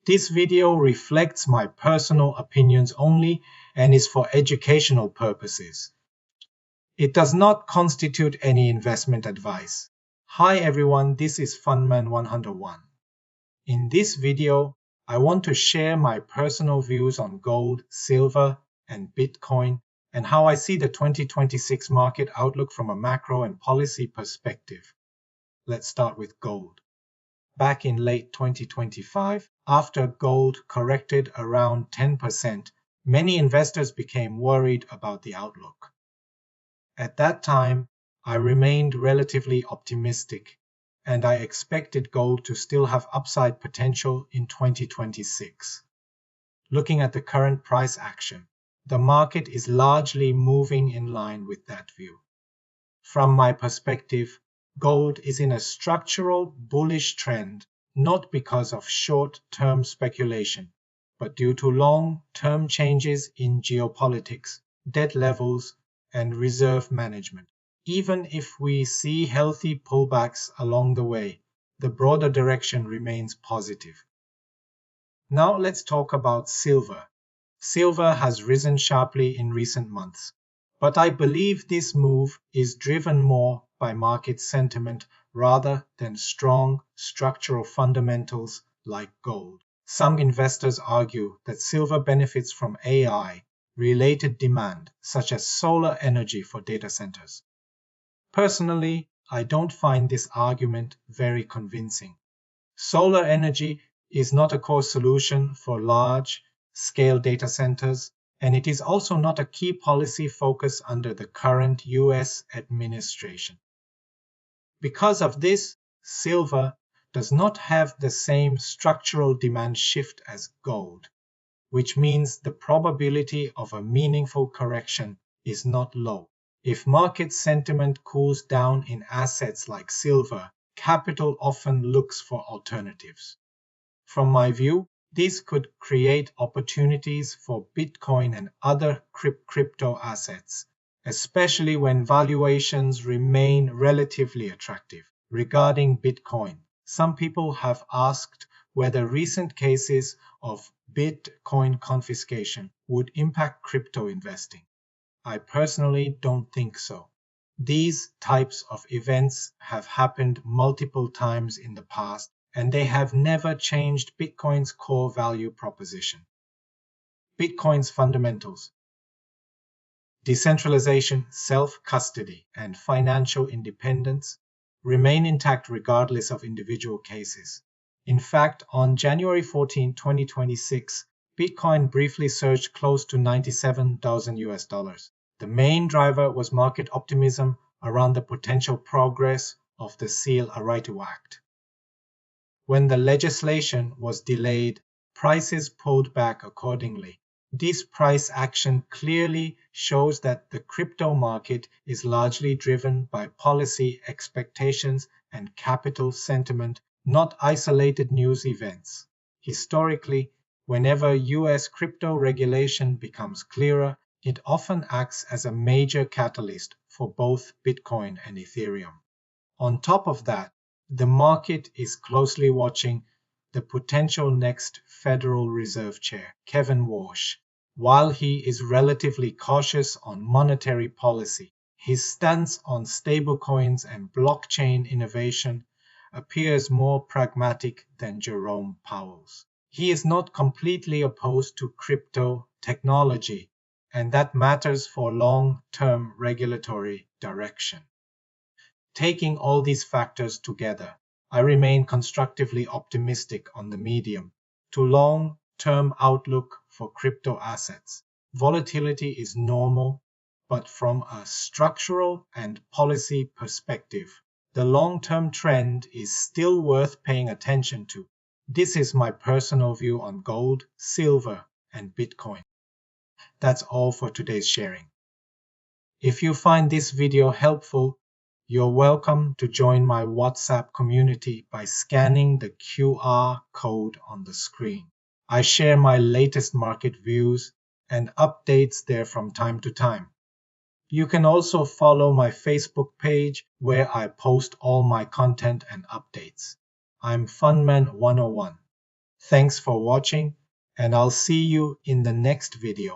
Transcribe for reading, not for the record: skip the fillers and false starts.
This video reflects my personal opinions only and is for educational purposes. It does not constitute any investment advice. Hi everyone, this is Funman 101. In this video, I want to share my personal views on gold, silver, and Bitcoin, and how I see the 2026 market outlook from a macro and policy perspective. Let's start with gold. Back in late 2025, after gold corrected around 10%, many investors became worried about the outlook. At that time, I remained relatively optimistic, and I expected gold to still have upside potential in 2026. Looking at the current price action, the market is largely moving in line with that view. From my perspective, gold is in a structural bullish trend, not because of short-term speculation, but due to long-term changes in geopolitics, debt levels, and reserve management. Even if we see healthy pullbacks along the way, the broader direction remains positive. Now let's talk about silver. Silver has risen sharply in recent months, but I believe this move is driven more by market sentiment rather than strong structural fundamentals like gold. Some investors argue that silver benefits from AI-related demand, such as solar energy for data centers. Personally, I don't find this argument very convincing. Solar energy is not a core solution for large-scale data centers, and it is also not a key policy focus under the current US administration. Because of this, silver does not have the same structural demand shift as gold, which means the probability of a meaningful correction is not low. If market sentiment cools down in assets like silver, capital often looks for alternatives. From my view, this could create opportunities for Bitcoin and other crypto assets, especially when valuations remain relatively attractive. Regarding Bitcoin, some people have asked whether recent cases of Bitcoin confiscation would impact crypto investing. I personally don't think so. These types of events have happened multiple times in the past, and they have never changed Bitcoin's core value proposition. Bitcoin's fundamentals: decentralization, self-custody, and financial independence remain intact regardless of individual cases. In fact, on January 14, 2026, Bitcoin briefly surged close to $97,000. The main driver was market optimism around the potential progress of the Seal a Right-to Act. When the legislation was delayed, prices pulled back accordingly. This price action clearly shows that the crypto market is largely driven by policy expectations and capital sentiment, not isolated news events. Historically, whenever US crypto regulation becomes clearer, it often acts as a major catalyst for both Bitcoin and Ethereum. On top of that, the market is closely watching the potential next Federal Reserve Chair, Kevin Warsh. While he is relatively cautious on monetary policy, his stance on stablecoins and blockchain innovation appears more pragmatic than Jerome Powell's. He is not completely opposed to crypto technology, and that matters for long-term regulatory direction. Taking all these factors together, I remain constructively optimistic on the medium to long-term outlook for crypto assets. Volatility is normal, but from a structural and policy perspective, the long-term trend is still worth paying attention to. This is my personal view on gold, silver, and Bitcoin. That's all for today's sharing. If you find this video helpful, you're welcome to join my WhatsApp community by scanning the QR code on the screen. I share my latest market views and updates there from time to time. You can also follow my Facebook page where I post all my content and updates. I'm Funman 101. Thanks for watching, and I'll see you in the next video.